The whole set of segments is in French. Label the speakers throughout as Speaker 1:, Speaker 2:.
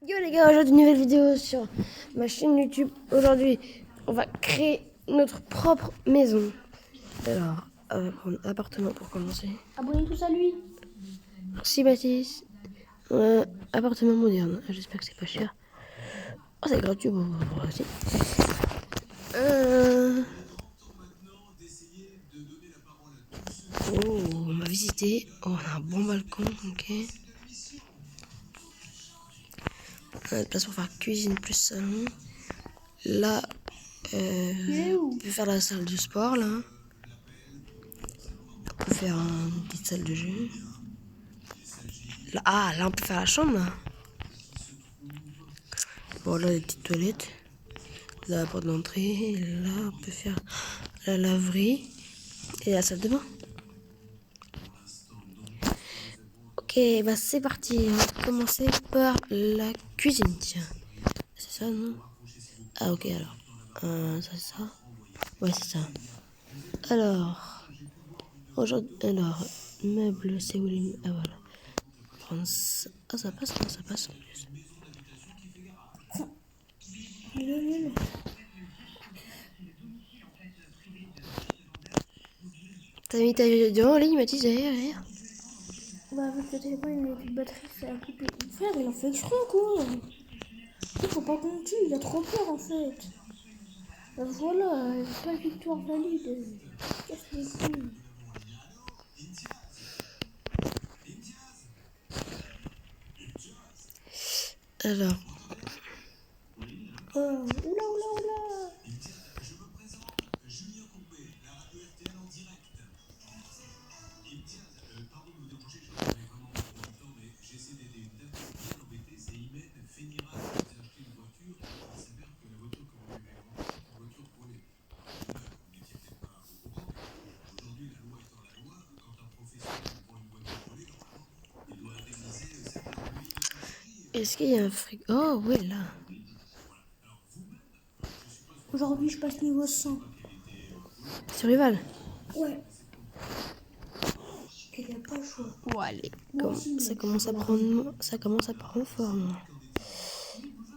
Speaker 1: Yo les gars, aujourd'hui une nouvelle vidéo sur ma chaîne YouTube. Aujourd'hui, on va créer notre propre maison. Alors, on va prendre appartement pour commencer.
Speaker 2: Abonnez tous à lui.
Speaker 1: Merci Baptiste. Appartement moderne. J'espère que c'est pas cher. Oh, c'est gratuit pour vous aussi. Oh, on va visiter. Oh, on a un bon balcon, ok. On a de place pour faire cuisine plus salon. Là, on peut faire la salle de sport là. On peut faire une petite salle de jeu. Là, là on peut faire la chambre là. Bon là les petites toilettes. Là la porte d'entrée. Là on peut faire la laverie. Et la salle de bain. Ok, bah c'est parti. On va commencer par la cuisine. Tiens. C'est ça non? Ah ok alors. Ça c'est ça? Ouais c'est ça. Alors. Meubles, c'est où les... Ah voilà. Prendre ça. Ah ça passe, non, ça passe en plus. T'as mis ta vidéo en ligne, Mathis, derrière.
Speaker 2: Bah, avec le téléphone, il n'a plus de batterie, c'est un coupé. Frère, il en fait exprès, quoi. Il faut pas qu'on le tue, il a trop peur, en fait. Bah, voilà, pas victoire valide. Casse les couilles.
Speaker 1: Alors,
Speaker 2: Oh, oula, oula, oula.
Speaker 1: est-ce qu'il y a un frigo? Oh, ouais, là.
Speaker 2: Aujourd'hui, je passe niveau 100.
Speaker 1: Survival.
Speaker 2: Ouais. Il n'y a pas le choix.
Speaker 1: Bon, allez.
Speaker 2: Moi aussi,
Speaker 1: Ça
Speaker 2: mec,
Speaker 1: commence à prendre, forme.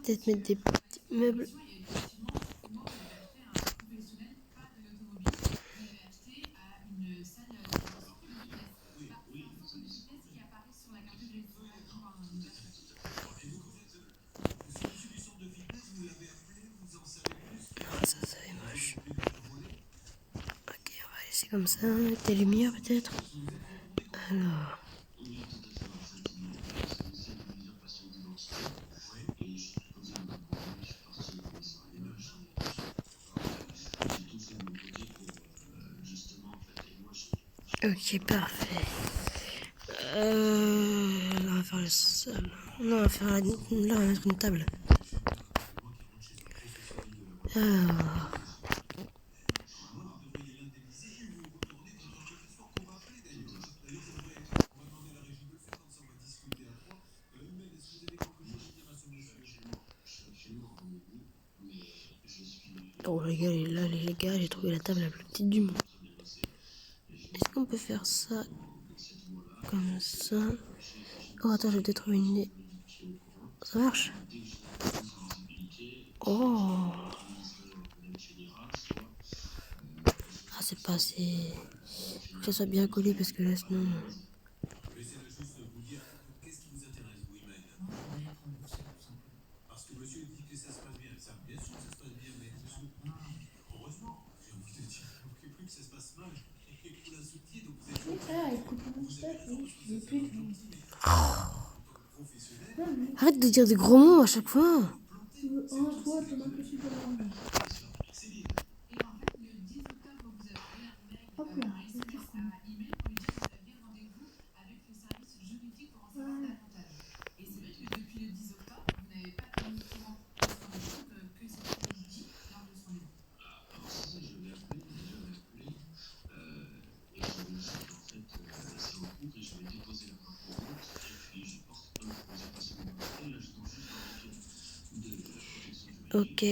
Speaker 1: Peut-être mettre des petits meubles. Non, ça c'est moche. Ok, on va laisser comme ça. Des lumières peut-être. Alors. Ok, parfait. Là, on va faire le sol. Non, on va faire là, on va mettre une table. Alors. Oh les gars, là les gars, j'ai trouvé la table la plus petite du monde. Est-ce qu'on peut faire ça comme ça? Oh attends, j'ai peut-être trouvé une idée. Ça marche? Oh. Ah c'est pas assez. Faut que ça soit bien collé parce que là sinon.
Speaker 2: Ah, il coupe mon steak, oui. Il est plus de vie.
Speaker 1: Arrête de dire des gros mots à chaque fois.
Speaker 2: Toi, t'es même plus super long. Hop là, c'est tout. Voilà.
Speaker 1: Ok.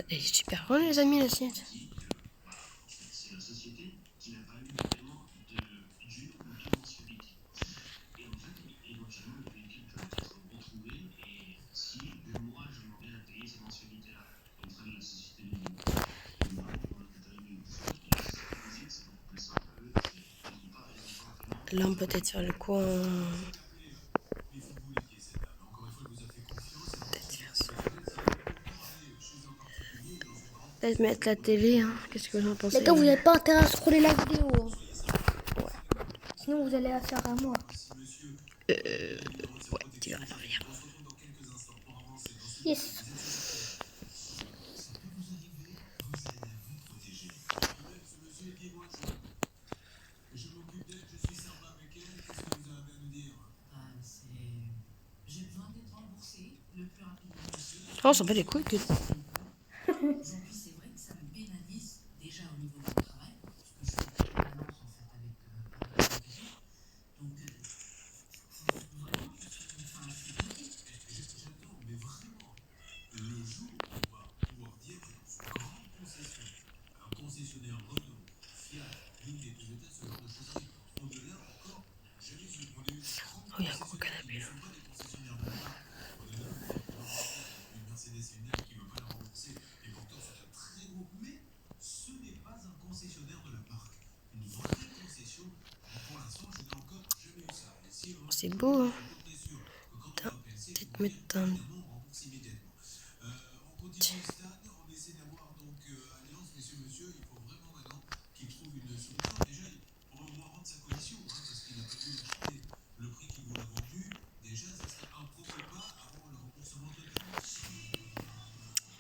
Speaker 1: Elle est super grande, les amis, l'assiette. Là, on peut être sur le coin. Peut-être mettre la télé, hein. Qu'est-ce que vous en pensez?
Speaker 2: Les gars, vous n'avez pas intérêt à scroller la vidéo. Ouais. Sinon, vous allez la faire à moi.
Speaker 1: Ouais, tu vas rien faire.
Speaker 2: Yes.
Speaker 1: Oh, on s'en bat les couilles que... Oh, il y a un gros canapé là. C'est beau, hein. Attends, peut-être mettre un... Tiens.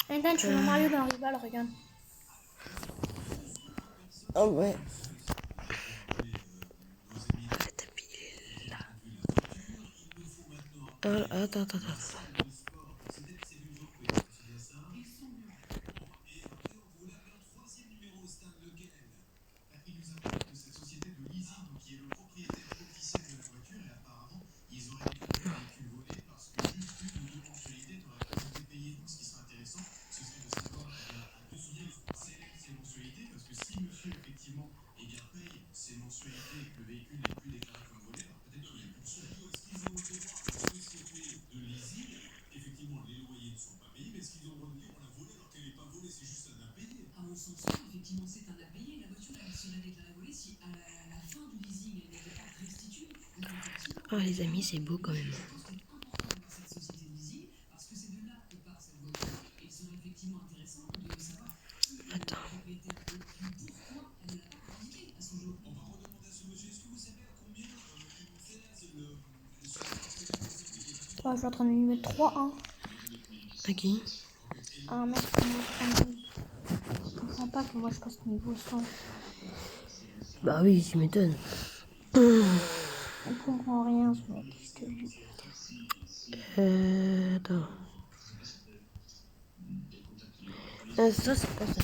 Speaker 2: Nathan, tu vois Mario dans Rival, regarde.
Speaker 1: Oh ouais. Le tapis il est là. Attends. Oh les amis, c'est beau quand même. Attends.
Speaker 2: Ouais, je suis en train de lui mettre 3-1.
Speaker 1: À qui?
Speaker 2: Un mec je comprends pas que moi je passe niveau 100.
Speaker 1: Bah oui, tu m'étonnes.
Speaker 2: On comprend rien ce mec, je te jure.
Speaker 1: Attends. Ça, c'est quoi ça?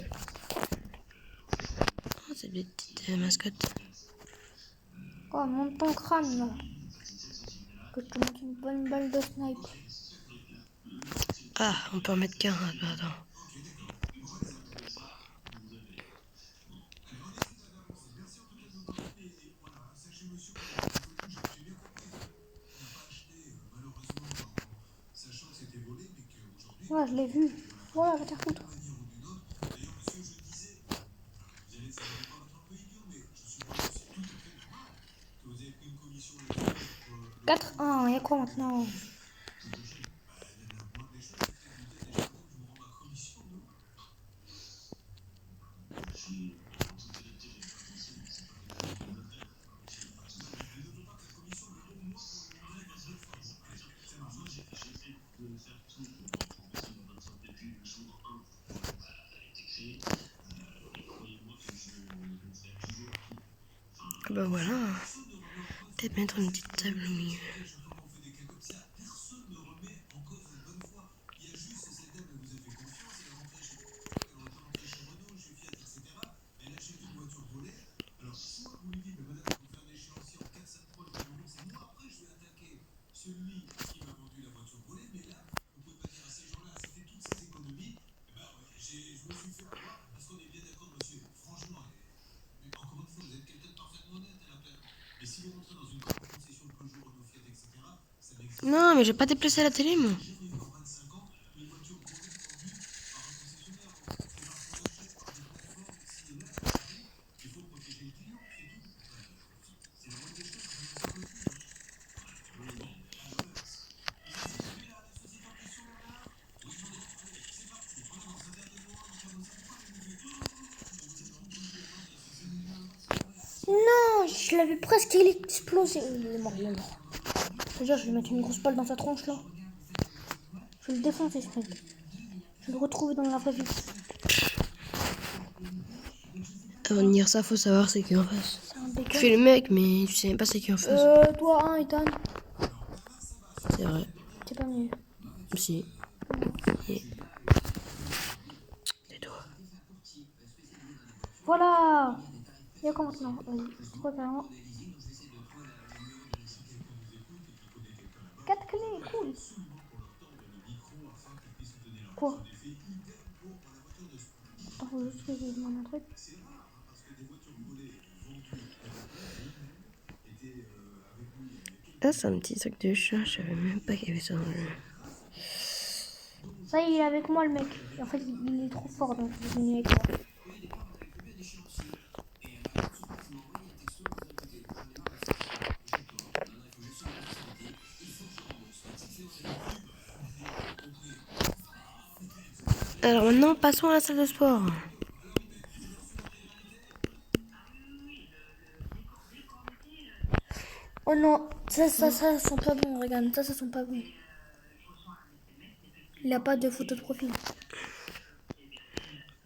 Speaker 1: Oh, c'est des petites mascottes.
Speaker 2: Oh, monte ton crâne là. Que je te montre une bonne balle de snipe.
Speaker 1: Ah, on peut en mettre qu'un. Attends.
Speaker 2: Ouais, je l'ai vu. Voilà, va te faire foutre. 4-1, il y a quoi maintenant?
Speaker 1: Ah bah voilà. Peut-être mettre une petite table au milieu. Non, mais j'ai pas déplacé la télé, moi.
Speaker 2: Non, je l'avais presque explosé. Il est mort, il est mort. Je veux dire, je vais mettre une grosse balle dans sa tronche là. Je vais le défoncer ce mec. Je vais le retrouver dans la vraie vie.
Speaker 1: Avant de dire ça, faut savoir c'est qui en face.
Speaker 2: C'est un
Speaker 1: Tu
Speaker 2: bécane.
Speaker 1: fais le mec, mais tu sais même pas c'est qui en face.
Speaker 2: Toi, hein, Ethan.
Speaker 1: C'est vrai.
Speaker 2: C'est pas mieux.
Speaker 1: Si. Et... Tais-toi.
Speaker 2: Voilà. Il y a quoi maintenant? Vas-y, regarde. 4 clés, cool. Quoi? Attends, faut juste que je demande un truc.
Speaker 1: Ah, c'est un petit sac de chat, je savais même pas qu'il y avait ça dans le jeu.
Speaker 2: Ça y est, il est avec moi le mec. Et en fait, il est trop fort donc il est venu avec moi.
Speaker 1: Alors maintenant, passons à la salle de sport.
Speaker 2: Oh non, ça sent pas bon, regarde, ça sent pas bon. Il a pas de photo de profil.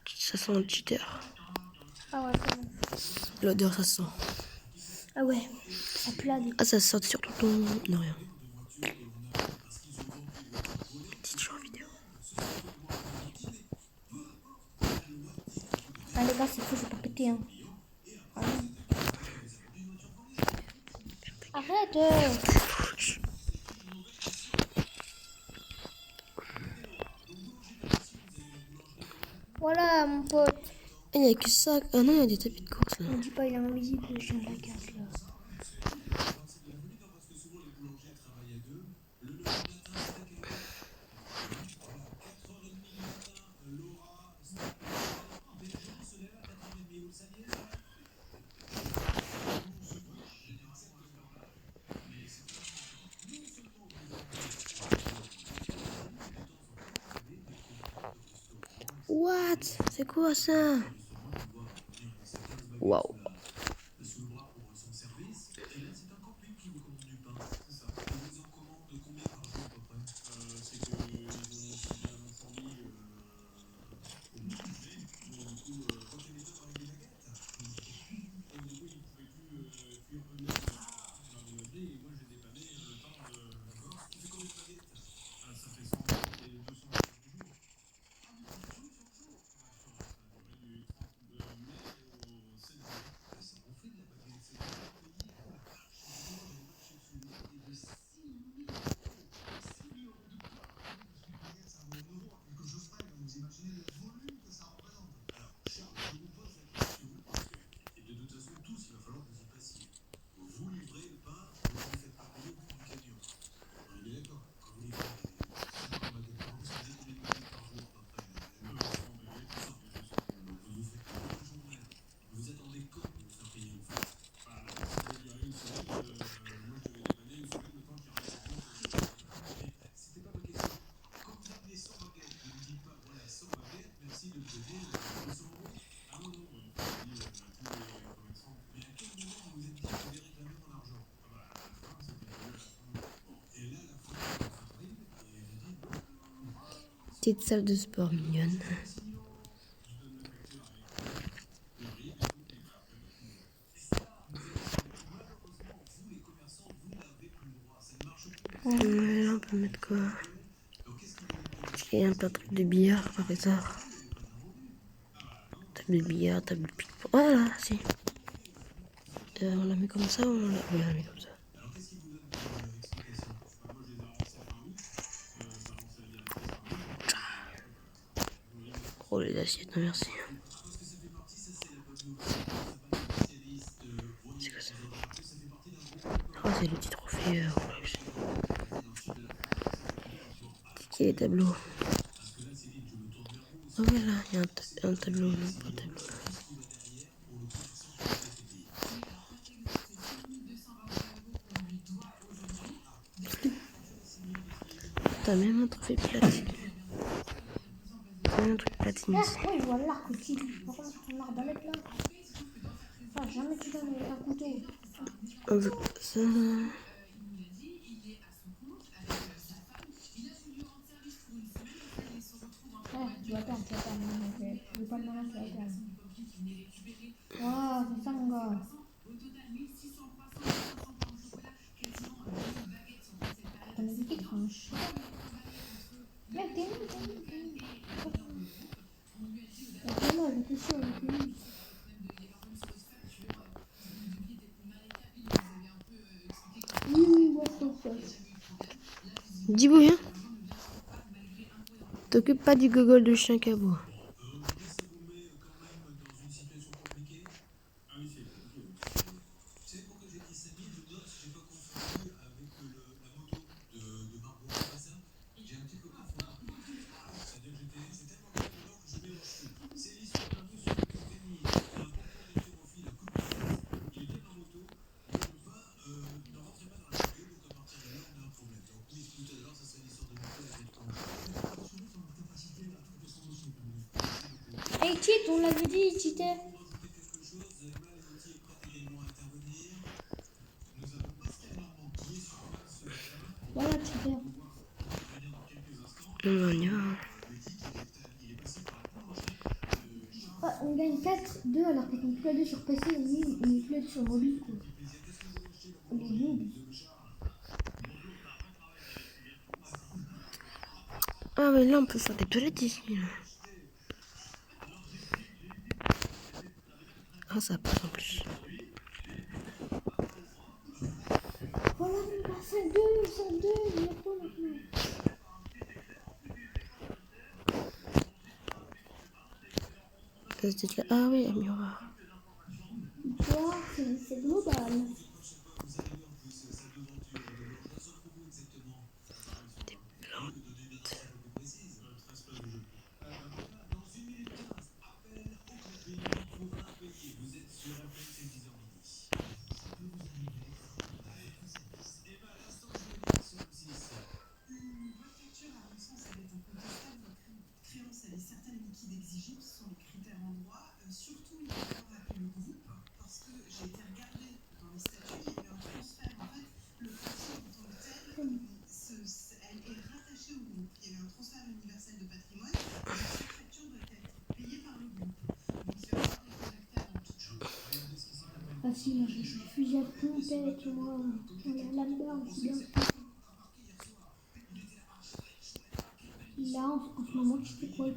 Speaker 1: Ça sent le cheater.
Speaker 2: Ah ouais, c'est bon.
Speaker 1: L'odeur, ça sent.
Speaker 2: Ah ouais, ça pue la vie.
Speaker 1: Ah, ça sent surtout ton... Non, rien. Petite jeu en vidéo.
Speaker 2: Ah les gars, c'est fou, je vais pas péter. Hein. Ah, non. Arrête. Voilà, mon pote.
Speaker 1: Il n'y a que ça. Ah non, il y a des tapis de course là.
Speaker 2: Ne dis pas, il est invisible, le chien de la carte là.
Speaker 1: What? C'est quoi ça? Waouh. Petite salle de sport mignonne. Là, on peut mettre quoi? Il y a un peu de truc de billard par hasard. Table de billard, table de ping-pong. Voilà, si. On la met comme ça ou on la met comme ça? Oh, les assiettes, non merci. C'est quoi ça? Oh, c'est le petit trophée. Qui est les tableaux? Oh, voilà, il y a un tableau, non, pas un tableau. T'as même un trophée platine. T'as même un truc platine ici.
Speaker 2: Oui, je vois l'arc aussi. Par contre, ton arbalète là. Ah, jamais tu donnes un couteau.
Speaker 1: Ça.
Speaker 2: Tu vas perdre. Je veux pas le malin, tu vas perdre. Waouh, c'est ça mon gars. T'en as vu qui tranche. Mec, t'es nul. T'es là, j'étais sûr, j'étais nul. What the fuck.
Speaker 1: Dis hein. T'occupes pas du gogol de chien cabot.
Speaker 2: Hey, cheat, on l'avait dit, il cheatait. Voilà, cheater.
Speaker 1: On y va.
Speaker 2: Ah, on gagne 4-2 alors qu'ils sont tous les deux sur PC et nous, on est tous les deux sur mobile. Quoi. On est nuls.
Speaker 1: Ah, mais là, on peut faire des toilettes ici. Là. Ah, ça passe en plus.
Speaker 2: Voilà, mon gars, 5-2, il y a quoi maintenant?
Speaker 1: Ah oui, un miroir.
Speaker 2: Tu vois, c'est global. Ah si, là, je suis fusillade complète, moi. La merde, c'est bien. Là, en ce moment, tu fais quoi?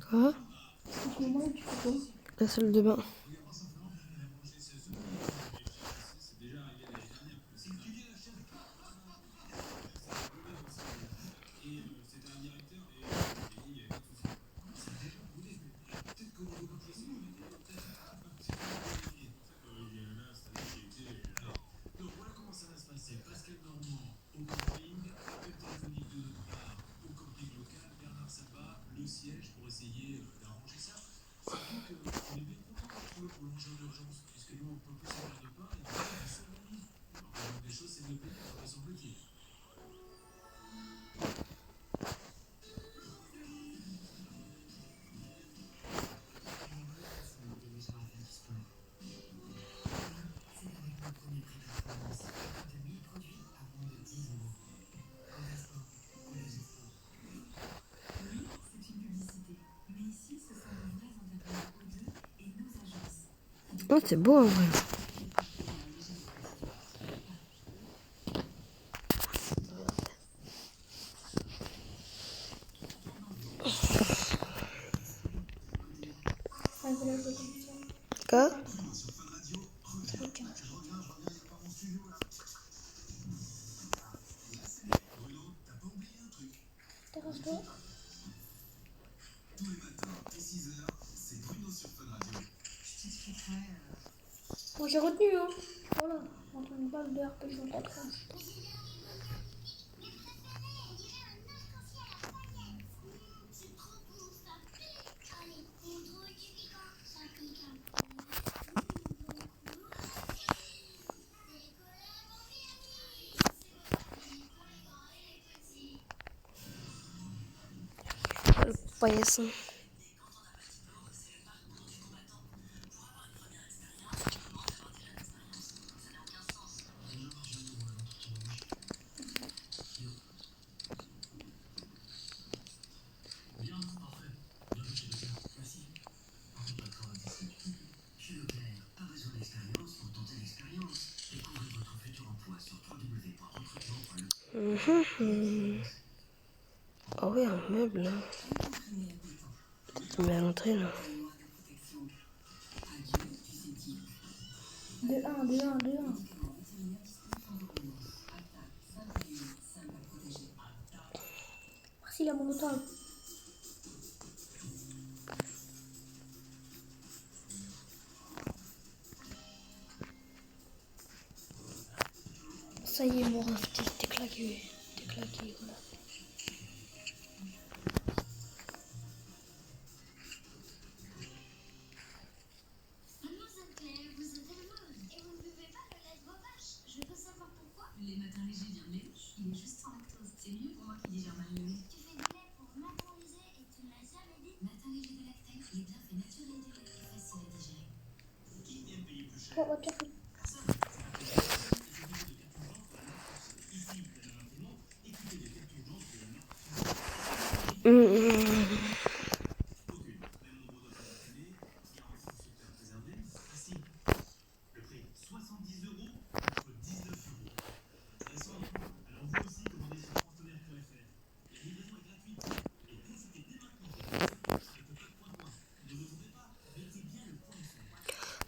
Speaker 1: Quoi?
Speaker 2: En ce moment, tu fais quoi?
Speaker 1: La salle de bain. Oh, c'est beau en vrai.
Speaker 2: Ah, voilà, je vais comme ça.
Speaker 1: Quoi?
Speaker 2: Ok. Terrasse-toi. Moi j'ai retenu, hein. Voilà. Entre une balle de RPG dans ta tronche.
Speaker 1: Le paillasson. Ah oui, un meuble là. Tu mets à l'entrée là.
Speaker 2: De 1, de 1, de 1. Merci la monotone. Ça y est, mon ref, t'es claqué. T'es claqué, voilà.
Speaker 3: Mademoiselle Claire, vous êtes nerveuse et vous ne buvez pas le lait de vos vaches. Je peux savoir pourquoi? Le lait matin léger vient de Méluche. Il est juste sans lactose. C'est mieux pour moi qui digère mal le lait. Tu fais du lait pour matin léger et tu ne l'as jamais dit. Matin léger de lactase, les bienfaits naturels du lait et facile à digérer.
Speaker 2: Oh, va te faire foutre.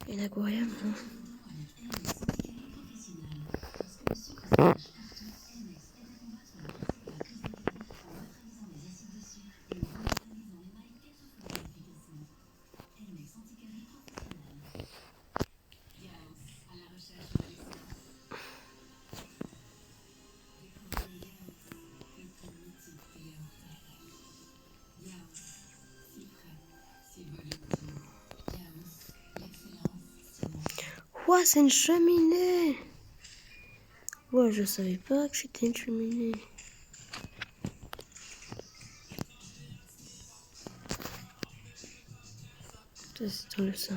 Speaker 1: Il est incroyable. Hein. Ouah, c'est une cheminée. Ouais, je savais pas que c'était une cheminée. Ça, c'est dans le sang.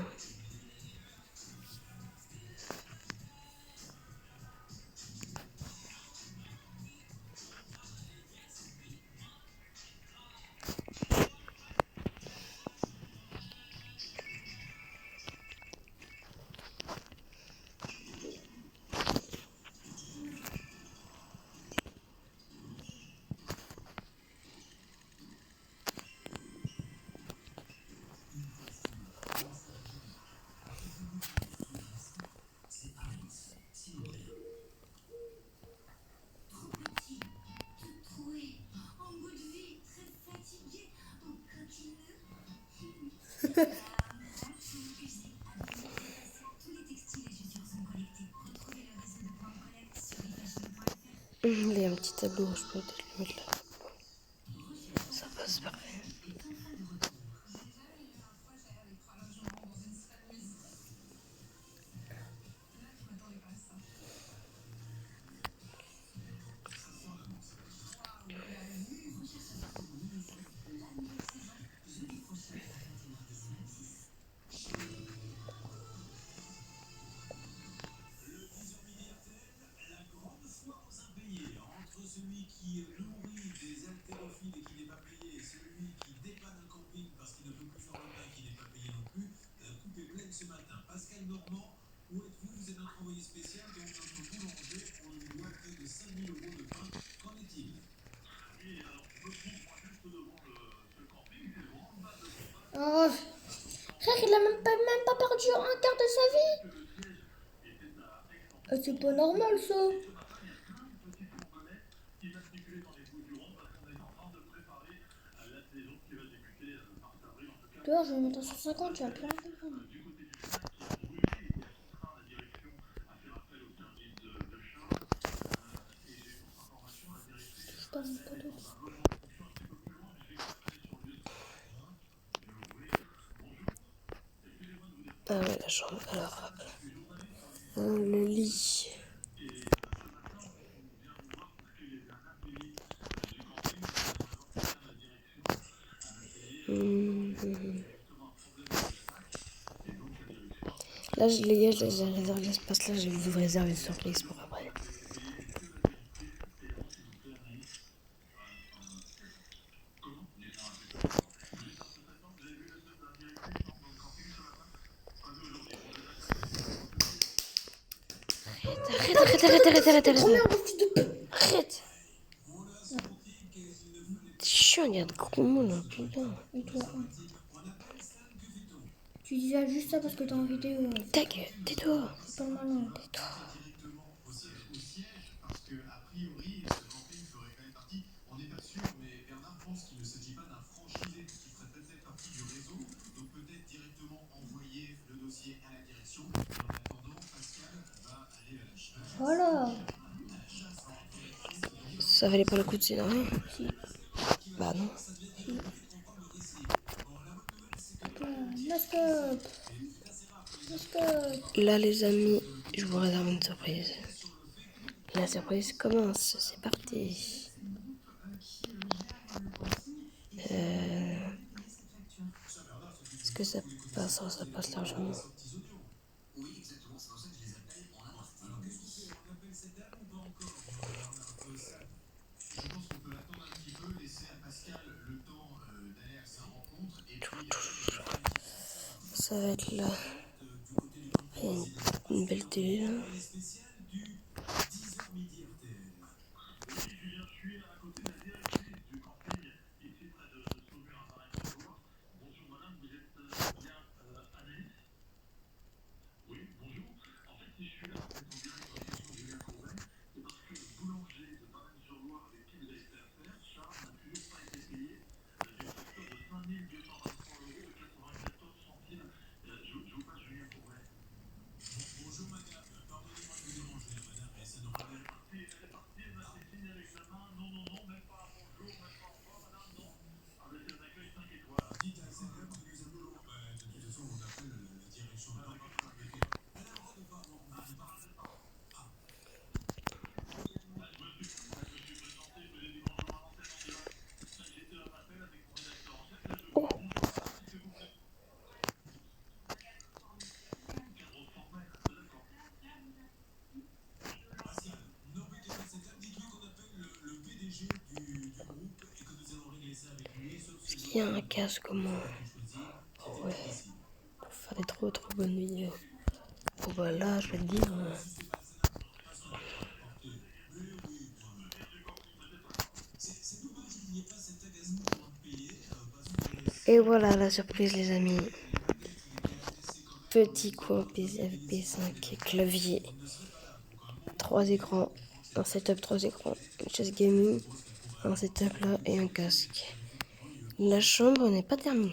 Speaker 1: Il y a un petit tableau, je peux peut-être le mettre là. Ça passe parfait.
Speaker 2: Oh, frère, il a même pas perdu un quart de sa vie. C'est pas normal ça. Dehors, je vais mettre à 150, tu vas plus rien comprendre. Je parle pas d'autre.
Speaker 1: Ah ouais, la chambre. Alors, le lit. Là, les gars, j'ai réservé l'espace là, je vais vous réserver une surprise pour après. Arrête.
Speaker 2: Trop bien, mon fils de pute.
Speaker 1: Arrête. T'es chiant, regarde, gros mot là, putain.
Speaker 2: Et toi, tu disais juste ça parce que t'es en vidéo.
Speaker 1: Tac, tais-toi.
Speaker 2: C'est pas le malin.
Speaker 1: Tais-toi.
Speaker 2: Voilà.
Speaker 1: Ça valait pas le coup de s'énerver?
Speaker 2: Si.
Speaker 1: Bah non.
Speaker 2: Mascotte. Mascotte.
Speaker 1: Là, les amis, je vous réserve une surprise. La surprise commence, c'est parti. Est-ce que ça passe? Ça passe largement. Ça va être là. Il y a une belle télé là. Est-ce qu'il y a un casque au moins? Ouais. Pour faire des trop bonnes vidéos. Bon bah là, je vais te dire. Et voilà la surprise les amis. Petit coin PSP5, clavier, 3 écrans, un setup 3 écrans, une chaise gaming, un setup là et un casque. La chambre n'est pas terminée.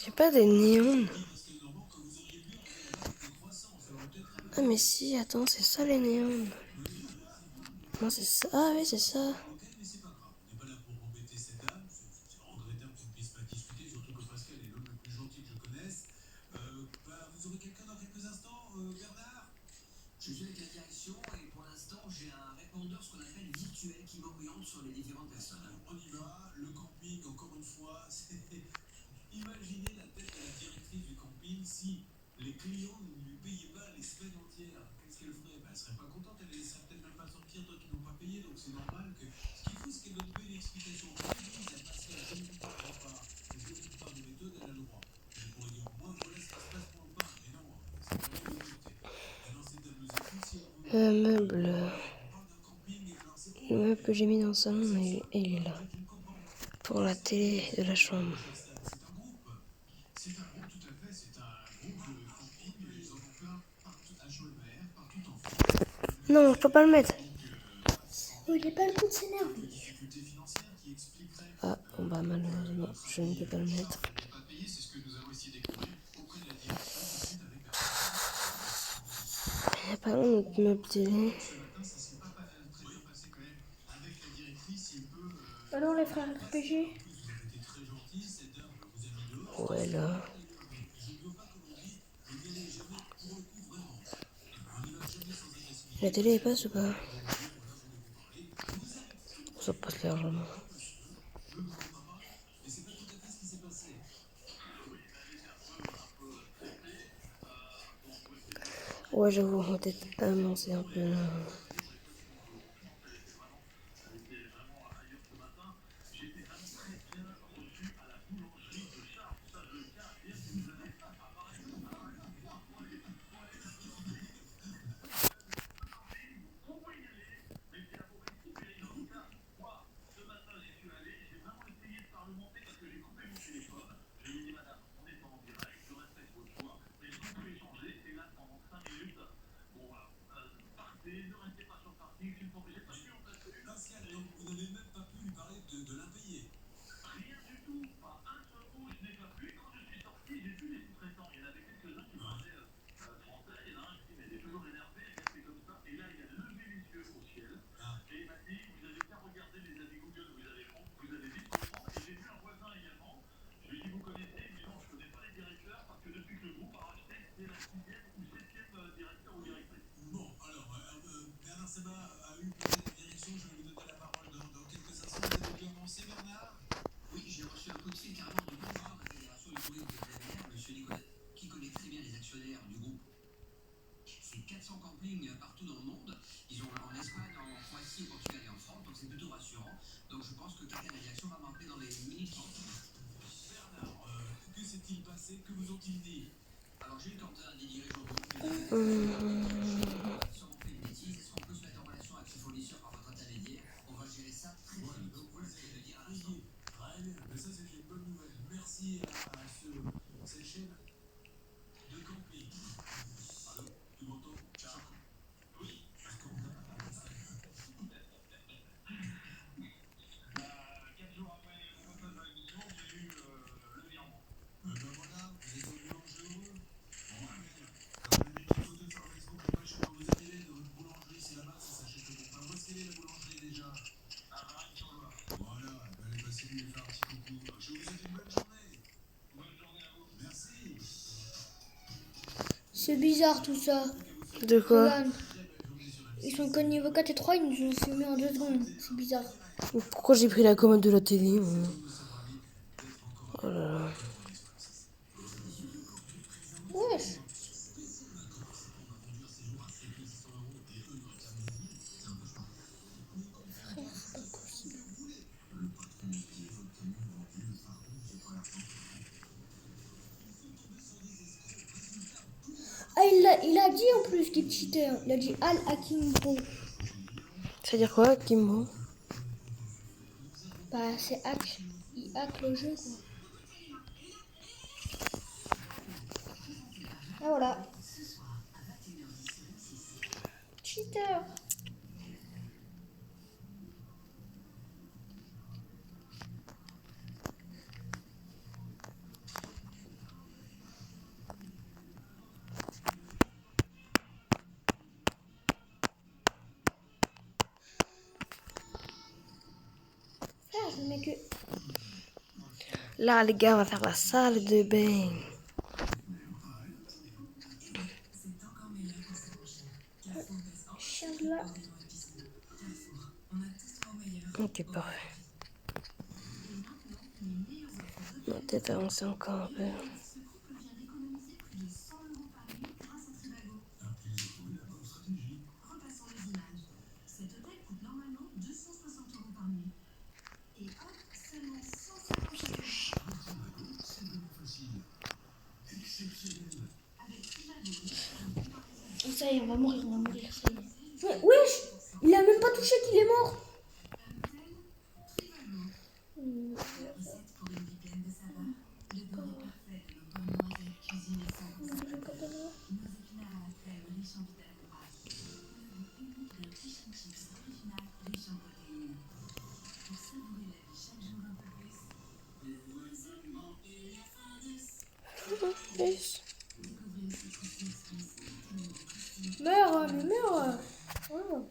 Speaker 1: J'ai pas des néons. Ah mais si, attends, c'est ça les néons. Non, c'est ça. Ah oui, c'est ça.
Speaker 3: Je suis avec la direction et pour l'instant j'ai un répondeur ce qu'on appelle virtuel qui m'oriente sur les différentes personnes. Alors on y va, le camping encore une fois, imaginez la tête de la directrice du camping si les clients ne lui payaient pas les semaines entières. Qu'est-ce qu'elle ferait? Elle serait pas contente, elle ne laisserait peut-être même pas sortir toi qui n'ont pas payé, donc c'est normal que ce qu'il faut c'est qu'elle donne une explication. Elle dise à Pascal, je ne comprends pas, je ne comprends pas de méthode, elle a le droit. Je pourrais dire, moi voilà ce qui se passe pour le parc.
Speaker 1: Meuble. Le meuble que j'ai mis dans le salon, il est là. Pour la télé de la chambre. Non, je peux pas le mettre.
Speaker 2: Oh, il est pas le coup de s'énerver.
Speaker 1: Ah, bon bah malheureusement, je ne peux pas le mettre. Il n'y a pas notre meuble télé.
Speaker 2: Alors les frères RPG.
Speaker 1: Ouais, là. La télé elle passe ou pas? Ça passe largement. Ouais, j'avoue, on va peut-être avancer un peu là.
Speaker 2: C'est bizarre tout ça.
Speaker 1: De quoi?
Speaker 2: Regarde. Ils sont que niveau 4 et 3, ils nous ont filmé en 2 secondes. C'est bizarre.
Speaker 1: Pourquoi j'ai pris la commande de la télé? Oh là là.
Speaker 2: Wesh. Ah, il a dit en plus qu'il cheatait. Il a dit Al Akimbo.
Speaker 1: Ça veut dire quoi, Kimbo?
Speaker 2: Bah, c'est hack. Il hack le jeu, quoi. Ah, voilà. Cheater. Ah, je mets que.
Speaker 1: Là, les gars, on va faire la salle de bain.
Speaker 2: Chien de là.
Speaker 1: Ok, parfait. On va peut-être avancer encore un peu.
Speaker 2: Ça y est, on va mourir, ça y est. touché qu'il est mort. Meurs, mais meurs. Voilà.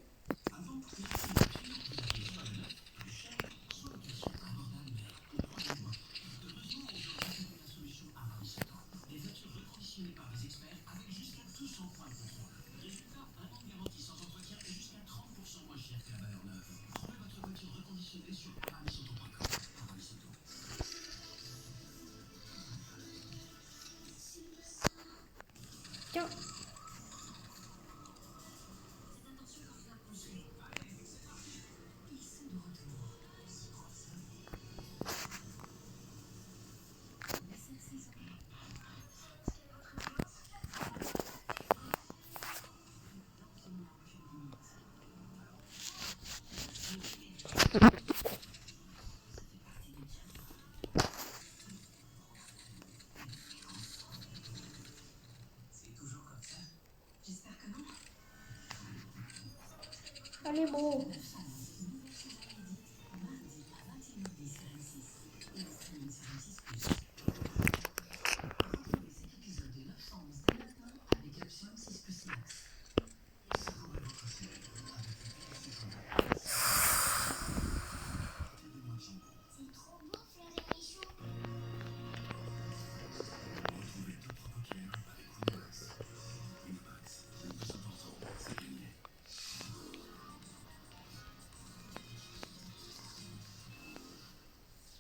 Speaker 2: Tiens. Allez, bro.
Speaker 3: C'est trop beau faire des bijoux.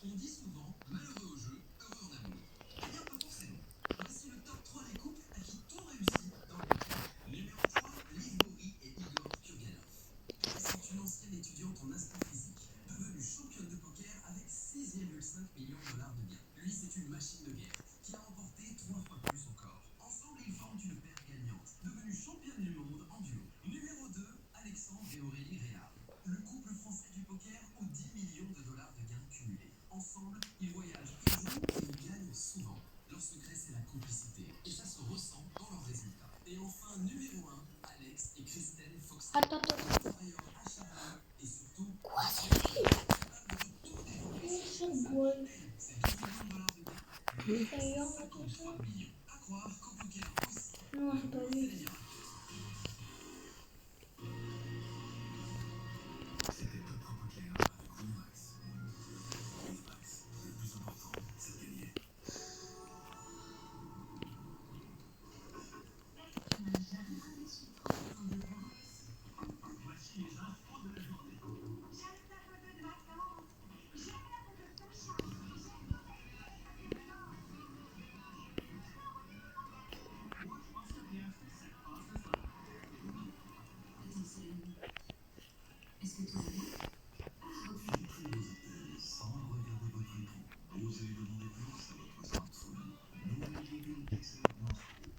Speaker 4: On dit souvent malheureux au jeu, heureux en amour. Eh bien, pas forcément. Voici le top 3 des couples à qui tout réussit dans le poker. Numéro 3, Liv Bory et Igor Turganov. C'est une ancienne étudiante en astrophysique, devenue championne de poker avec 6,5 millions de dollars de gains. Lui, c'est une machine de guerre qui a remporté 3 fois plus encore. Ensemble, ils forment une paire gagnante, devenue championne du monde en duo. Numéro 2, Alexandre et Aurélie Réard. Le couple français du poker aux 10 millions de dollars de gains cumulés. Ensemble, ils voyagent toujours et ils gagnent souvent. Leur secret, c'est la complicité. Et ça se ressent dans leurs résultats. Et enfin, numéro 1, Alex et Christelle Fox.
Speaker 2: Attends.
Speaker 4: Travailleurs acharnés et surtout
Speaker 2: Quoi, c'est
Speaker 4: capables de tout développer.
Speaker 2: C'est bon.
Speaker 4: C'est 10 millions de dollars de gains.
Speaker 2: Et là,
Speaker 4: 53 millions. À croire qu'au poker aussi.
Speaker 2: non, c'est pas lui.
Speaker 4: C'était Top Pro Poker avec Winamax. Winamax, le plus important, c'est de gagner. Voici les infos de la journée.
Speaker 3: J'aime la photo de ma tante. J'aime la photo de Sacha.
Speaker 4: Est-ce que tout va bien? Entrez vos appels sans regarder votre écran. Osez demander plus à votre smartphone. Nouvelle Google Pixel Note Pro.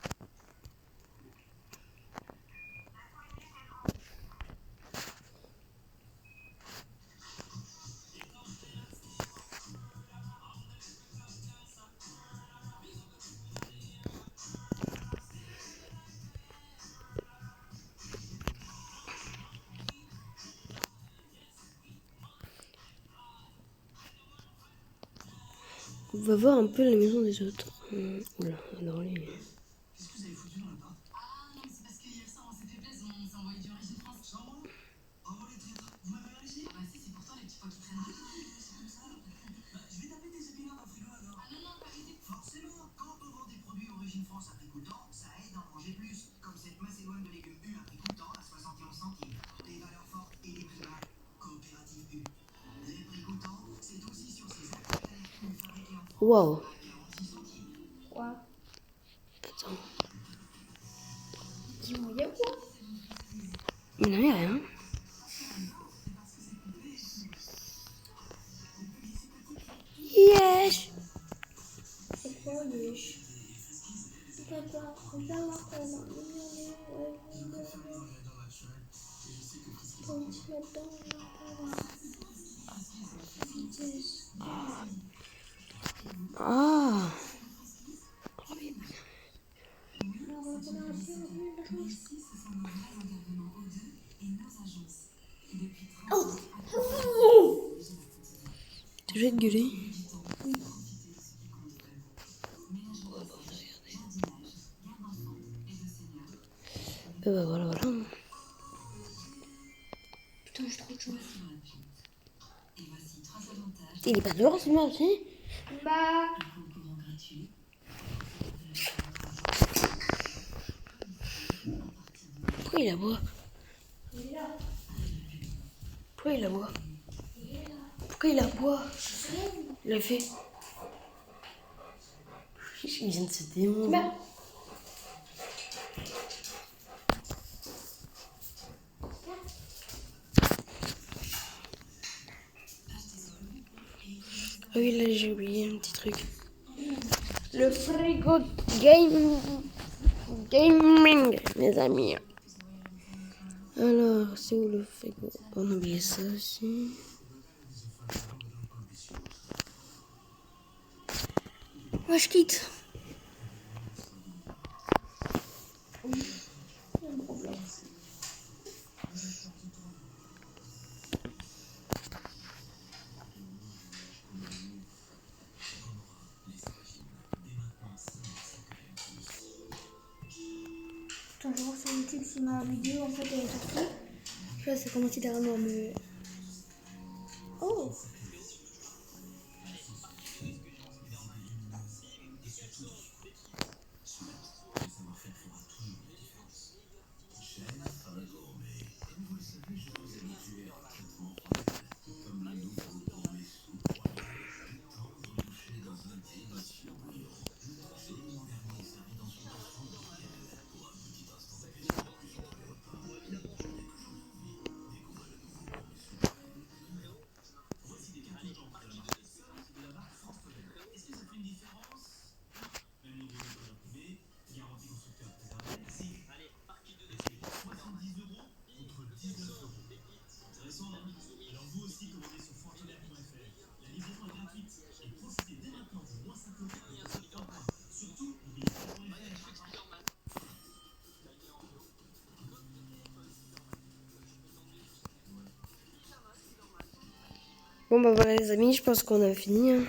Speaker 1: On va voir un peu la maison des autres. Oula, alors lui.
Speaker 4: Qu'est-ce que vous avez foutu dans le parc?
Speaker 5: Ah non, mais c'est parce qu'hier soir on s'est fait plaisir, on s'est envoyé du Régis France.
Speaker 4: Sans moi? Bravo les traîtres, vous m'avez rien ici?
Speaker 5: Ah bah si, c'est pour toi les petits pois qui traînent.
Speaker 4: C'est comme ça. Je vais taper des épinards dans le frigo alors.
Speaker 5: Ah non, non, pas l'idée.
Speaker 4: Forcément, quand on vend des produits Origine France à prix coûtant, ça aide à en manger plus. Comme cette macédoine de légumes U à prix coûtant à 71 centimes. Des valeurs fortes et des prix bas. Coopérative U. Les prix coûtants, c'est aussi sur ces actes U fabriqués en France
Speaker 1: Wow.
Speaker 4: à 46 centimes.
Speaker 2: Quoi?
Speaker 1: Attends.
Speaker 2: Dis-moi, y'a quoi?
Speaker 1: Mais non, y a rien. Yes.
Speaker 2: C'est quoi, wesh? D'accord, on va voir comment.
Speaker 4: Je préfère les ingrédients naturels et je sais que Frisky
Speaker 1: Ah. Tu veux te gueuler? Bah voilà, voilà.
Speaker 2: Putain, j'ai trop de chance.
Speaker 1: Il est pas dehors celui-là aussi?
Speaker 2: Bah.
Speaker 1: Pourquoi il aboie? Pourquoi il aboie? Pourquoi il aboie? Il a fait. Il vient de se démonter.
Speaker 2: Bah.
Speaker 1: Ah oui, là j'ai oublié un petit truc. Le frigo gaming, mes amis. Alors, c'est où le frigo? On a oublié ça aussi.
Speaker 2: Moi, je quitte. Attends, je vais voir sur YouTube si ma vidéo en fait elle est sortie. Je sais, c'est commenté derrière moi, mais. Oh!
Speaker 1: Bon bah voilà les amis, je pense qu'on a fini. Hein.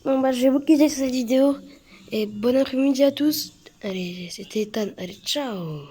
Speaker 1: Bon bah je vais vous quitter sur cette vidéo. Et bon après-midi à tous. Allez, c'était Ethan. Allez, ciao.